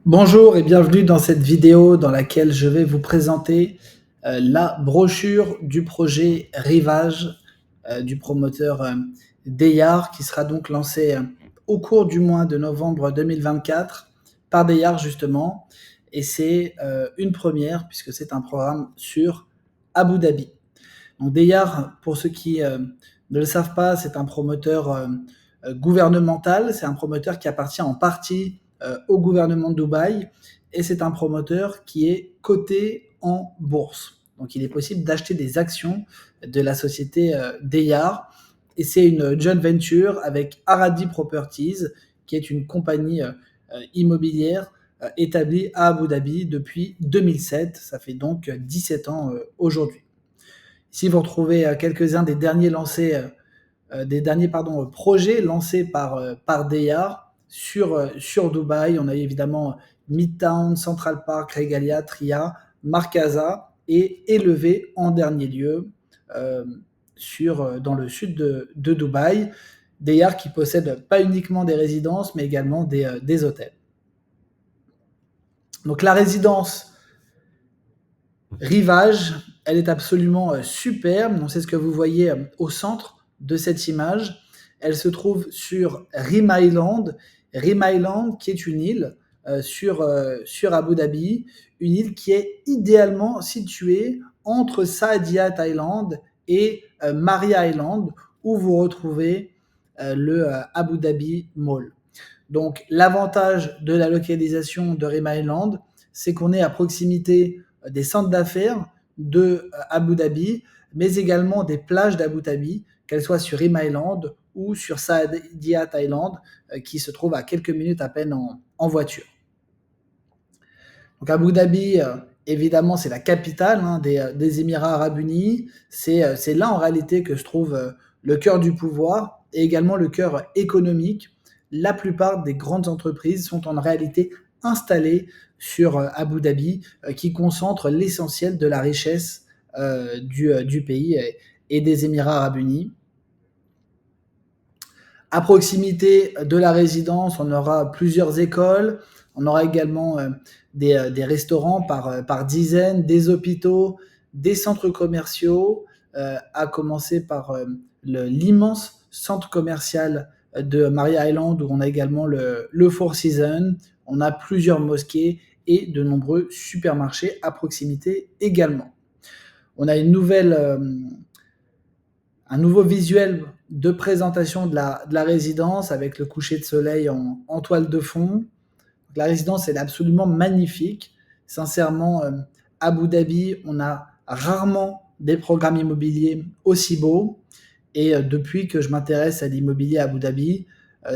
Bonjour et bienvenue dans cette vidéo dans laquelle je vais vous présenter la brochure du projet Rivage du promoteur Deyard qui sera donc lancé au cours du mois de novembre 2024 par Deyard justement, et c'est une première puisque c'est un programme sur Abu Dhabi. Donc Deyard, pour ceux qui ne le savent pas, c'est un promoteur gouvernemental, c'est un promoteur qui appartient en partie au gouvernement de Dubaï, et c'est un promoteur qui est coté en bourse. Donc il est possible d'acheter des actions de la société Deyard, et c'est une joint venture avec Aradi Properties, qui est une compagnie immobilière établie à Abu Dhabi depuis 2007. Ça fait donc 17 ans aujourd'hui. Ici, vous retrouvez quelques-uns des derniers projets lancés par Deyard sur Dubaï. On a évidemment Midtown, Central Park, Regalia, Tria, Markaza et élevé en dernier lieu euh, dans le sud de Dubaï. Deyard qui possède pas uniquement des résidences, mais également des hôtels. Donc la résidence Rivage, elle est absolument superbe. Donc c'est ce que vous voyez au centre de cette image. Elle se trouve sur Rim Island. Rim Island, qui est une île sur Abu Dhabi, une île qui est idéalement située entre Saadiyat Island et Maria Island, où vous retrouvez le Abu Dhabi Mall. Donc l'avantage de la localisation de Rim Island, c'est qu'on est à proximité des centres d'affaires de Abu Dhabi, mais également des plages d'Abu Dhabi, qu'elles soient sur Rim Island ou sur Saadiyat Island, qui se trouve à quelques minutes à peine en voiture. Donc Abu Dhabi, évidemment, c'est la capitale des Émirats arabes unis. C'est là en réalité que se trouve le cœur du pouvoir et également le cœur économique. La plupart des grandes entreprises sont en réalité installées sur Abu Dhabi, qui concentre l'essentiel de la richesse du pays et des Émirats arabes unis. À proximité de la résidence, on aura plusieurs écoles, on aura également des restaurants par dizaines, des hôpitaux, des centres commerciaux, à commencer par l'immense centre commercial de Maria Island, où on a également le Four Seasons, on a plusieurs mosquées et de nombreux supermarchés à proximité également. On a un nouveau visuel de présentation de la résidence avec le coucher de soleil en toile de fond. La résidence est absolument magnifique. Sincèrement, Abu Dhabi, on a rarement des programmes immobiliers aussi beaux. Et depuis que je m'intéresse à l'immobilier à Abu Dhabi,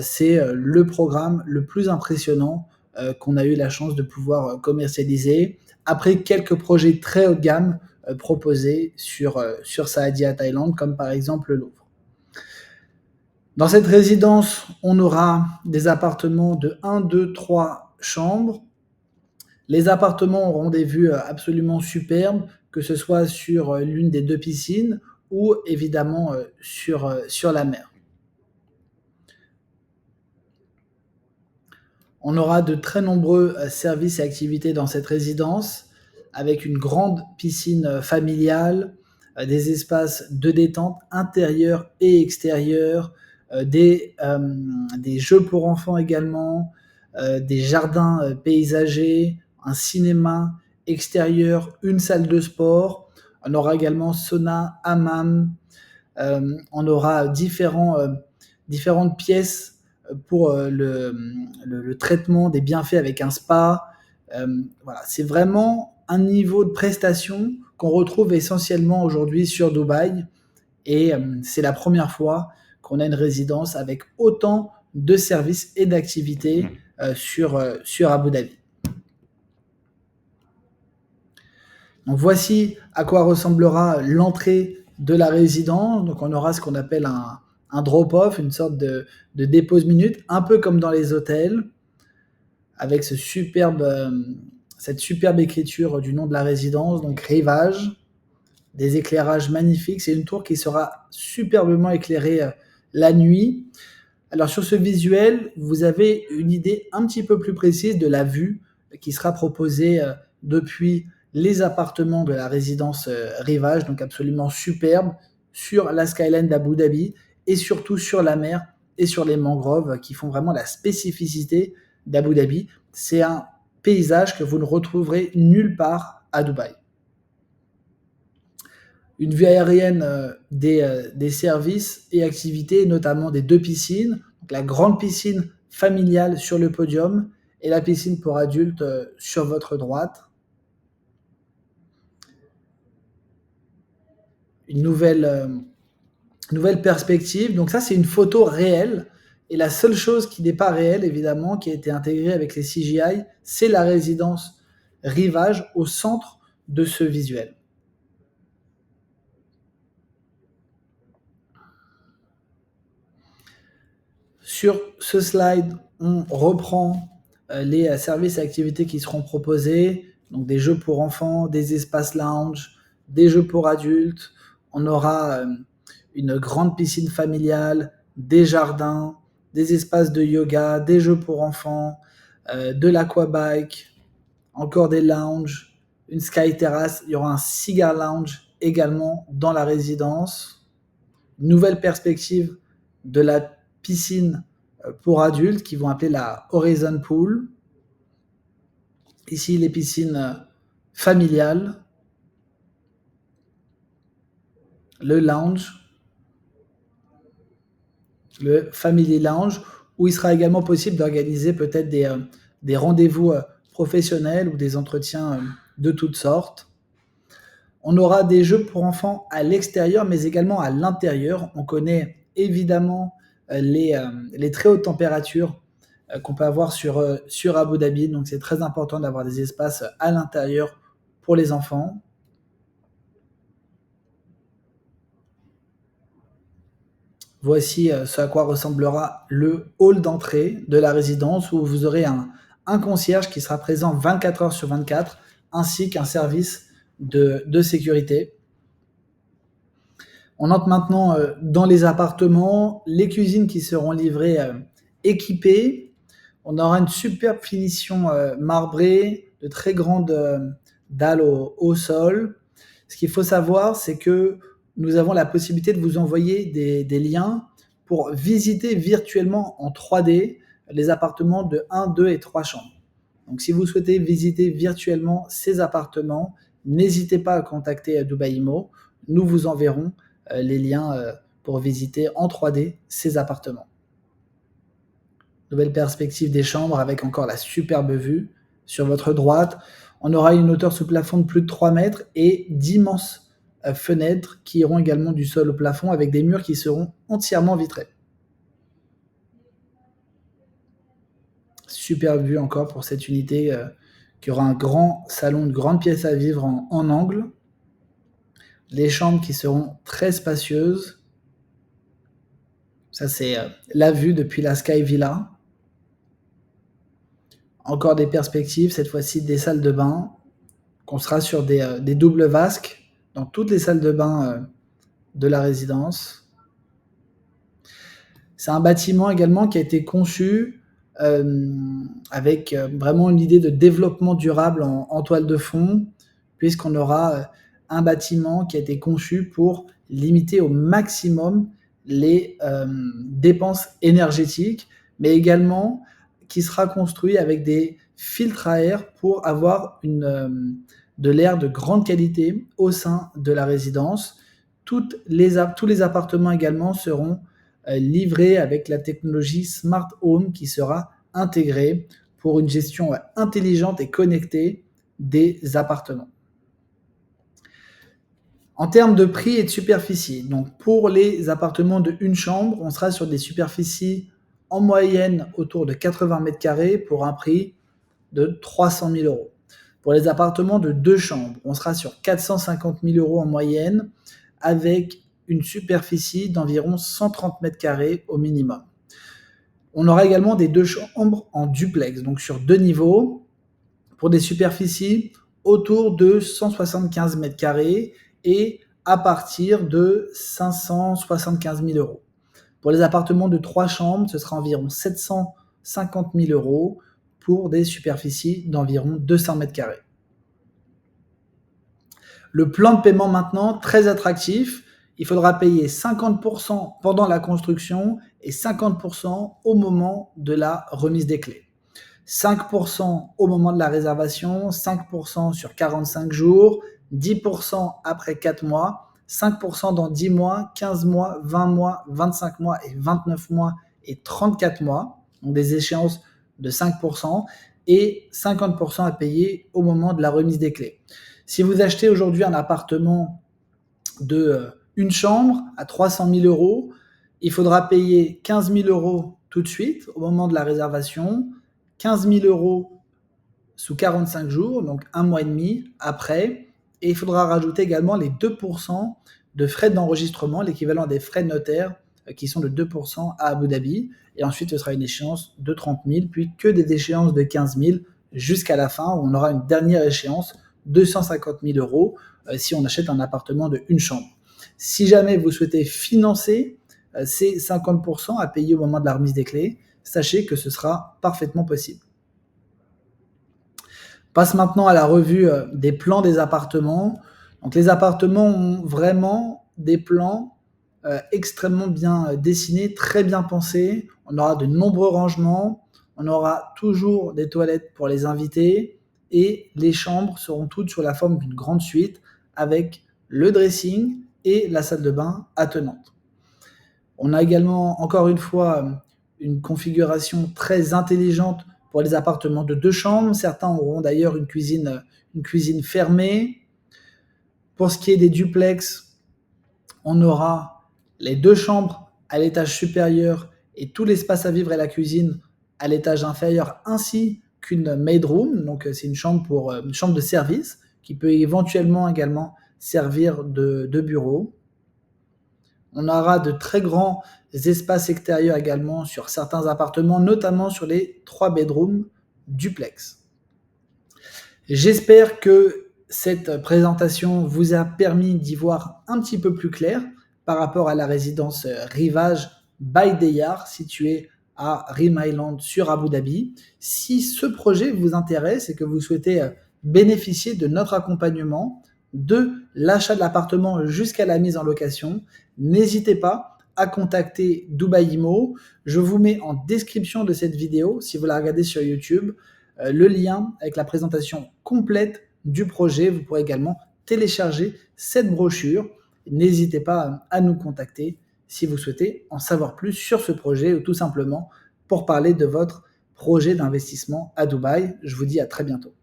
c'est le programme le plus impressionnant qu'on a eu la chance de pouvoir commercialiser. Après quelques projets très haut de gamme proposés sur Saadiyat Thaïlande, comme par exemple le Louvre. Dans cette résidence, on aura des appartements de 1, 2, 3 chambres. Les appartements auront des vues absolument superbes, que ce soit sur l'une des deux piscines ou évidemment sur la mer. On aura de très nombreux services et activités dans cette résidence, avec une grande piscine familiale, des espaces de détente intérieurs et extérieurs, des jeux pour enfants également, des jardins paysagers, un cinéma extérieur, une salle de sport. On aura également sauna, hammam. On aura différentes pièces pour le traitement des bienfaits avec un spa. Voilà, c'est vraiment un niveau de prestation qu'on retrouve essentiellement aujourd'hui sur Dubaï, et c'est la première fois qu'on a une résidence avec autant de services et d'activités sur Abu Dhabi. Donc voici à quoi ressemblera l'entrée de la résidence. Donc on aura ce qu'on appelle un drop-off, une sorte de dépose minute, un peu comme dans les hôtels, avec cette superbe écriture du nom de la résidence, donc Rivage, des éclairages magnifiques. C'est une tour qui sera superbement éclairée la nuit. Alors sur ce visuel, vous avez une idée un petit peu plus précise de la vue qui sera proposé depuis les appartements de la résidence Rivage, donc absolument superbe, sur la skyline d'Abu Dhabi et surtout sur la mer et sur les mangroves qui font vraiment la spécificité d'Abu Dhabi. C'est un paysage que vous ne retrouverez nulle part à Dubaï. Une vue aérienne des services et activités, notamment des 2 piscines, donc la grande piscine familiale sur le podium et la piscine pour adultes sur votre droite. Une nouvelle perspective. Donc ça, c'est une photo réelle. Et la seule chose qui n'est pas réelle, évidemment, qui a été intégrée avec les CGI, c'est la résidence Rivage au centre de ce visuel. Sur ce slide, on reprend les services et activités qui seront proposés, donc des jeux pour enfants, des espaces lounge, des jeux pour adultes. On aura une grande piscine familiale, des jardins, des espaces de yoga, des jeux pour enfants, de l'aquabike, encore des lounges, une sky terrace. Il y aura un cigar lounge également dans la résidence. Nouvelle perspective de la piscine pour adultes qui vont appeler la Horizon Pool. Ici, les piscines familiales, le lounge, le Family Lounge, où il sera également possible d'organiser peut-être des rendez-vous professionnels ou des entretiens de toutes sortes. On aura des jeux pour enfants à l'extérieur, mais également à l'intérieur. On connaît évidemment les très hautes températures qu'on peut avoir sur Abu Dhabi, donc c'est très important d'avoir des espaces à l'intérieur pour les enfants. Voici ce à quoi ressemblera le hall d'entrée de la résidence où vous aurez un concierge qui sera présent 24 heures sur 24 ainsi qu'un service de sécurité. On entre maintenant dans les appartements, les cuisines qui seront livrées équipées. On aura une superbe finition marbrée, de très grandes dalles au sol. Ce qu'il faut savoir, c'est que nous avons la possibilité de vous envoyer des liens pour visiter virtuellement en 3D les appartements de 1, 2 et 3 chambres. Donc si vous souhaitez visiter virtuellement ces appartements, n'hésitez pas à contacter Dubai Imo. Nous vous enverrons les liens pour visiter en 3D ces appartements. Nouvelle perspective des chambres avec encore la superbe vue. Sur votre droite, on aura une hauteur sous plafond de plus de 3 mètres et d'immenses fenêtres qui iront également du sol au plafond avec des murs qui seront entièrement vitrés. Superbe vue encore pour cette unité qui aura un grand salon, une grande pièce à vivre en angle. Les chambres qui seront très spacieuses. Ça, c'est la vue depuis la Sky Villa. Encore des perspectives, cette fois-ci des salles de bain. On sera sur des doubles vasques dans toutes les salles de bain de la résidence. C'est un bâtiment également qui a été conçu avec vraiment une idée de développement durable en toile de fond, puisqu'on aura un bâtiment qui a été conçu pour limiter au maximum les dépenses énergétiques, mais également qui sera construit avec des filtres à air pour avoir de l'air de grande qualité au sein de la résidence. Tous les appartements également seront livrés avec la technologie Smart Home qui sera intégrée pour une gestion intelligente et connectée des appartements. En termes de prix et de superficie, donc pour les appartements de une chambre, on sera sur des superficies en moyenne autour de 80 mètres carrés pour un prix de 300 000 euros. Pour les appartements de 2 chambres, on sera sur 450 000 euros en moyenne avec une superficie d'environ 130 mètres carrés au minimum. On aura également des 2 chambres en duplex, donc sur 2 niveaux, pour des superficies autour de 175 mètres carrés et à partir de 575 000 euros. Pour les appartements de 3 chambres, ce sera environ 750 000 euros pour des superficies d'environ 200 mètres carrés. Le plan de paiement maintenant, très attractif. Il faudra payer 50% pendant la construction et 50% au moment de la remise des clés. 5% au moment de la réservation, 5% sur 45 jours, 10% après 4 mois, 5% dans 10 mois, 15 mois, 20 mois, 25 mois et 29 mois et 34 mois, donc des échéances de 5% et 50% à payer au moment de la remise des clés. Si vous achetez aujourd'hui un appartement de une chambre à 300 000 euros, il faudra payer 15 000 euros tout de suite au moment de la réservation, 15 000 euros sous 45 jours, donc un mois et demi après, et il faudra rajouter également les 2% de frais d'enregistrement, l'équivalent des frais de notaire, qui sont de 2% à Abu Dhabi, et ensuite ce sera une échéance de 30 000, puis que des échéances de 15 000 jusqu'à la fin, où on aura une dernière échéance, 250 000 euros, si on achète un appartement de une chambre. Si jamais vous souhaitez financer ces 50% à payer au moment de la remise des clés, sachez que ce sera parfaitement possible. Passe maintenant à la revue des plans des appartements. Donc les appartements ont vraiment des plans extrêmement bien dessinés, très bien pensés. On aura de nombreux rangements, on aura toujours des toilettes pour les invités et les chambres seront toutes sur la forme d'une grande suite avec le dressing et la salle de bain attenante. On a également, encore une fois, une configuration très intelligente pour les appartements de 2 chambres. Certains auront d'ailleurs une cuisine fermée. Pour ce qui est des duplex, on aura les 2 chambres à l'étage supérieur et tout l'espace à vivre et la cuisine à l'étage inférieur, ainsi qu'une maid room, donc c'est une chambre de service qui peut éventuellement également servir de bureau. On aura de très grands espaces extérieurs également sur certains appartements, notamment sur les 3 bedrooms duplex. J'espère que cette présentation vous a permis d'y voir un petit peu plus clair par rapport à la résidence Rivage by Deyar située à Rim Island sur Abu Dhabi. Si ce projet vous intéresse et que vous souhaitez bénéficier de notre accompagnement, de l'achat de l'appartement jusqu'à la mise en location, n'hésitez pas à contacter Dubai Imo. Je vous mets en description de cette vidéo, si vous la regardez sur YouTube, le lien avec la présentation complète du projet. Vous pourrez également télécharger cette brochure. N'hésitez pas à nous contacter si vous souhaitez en savoir plus sur ce projet ou tout simplement pour parler de votre projet d'investissement à Dubaï. Je vous dis à très bientôt.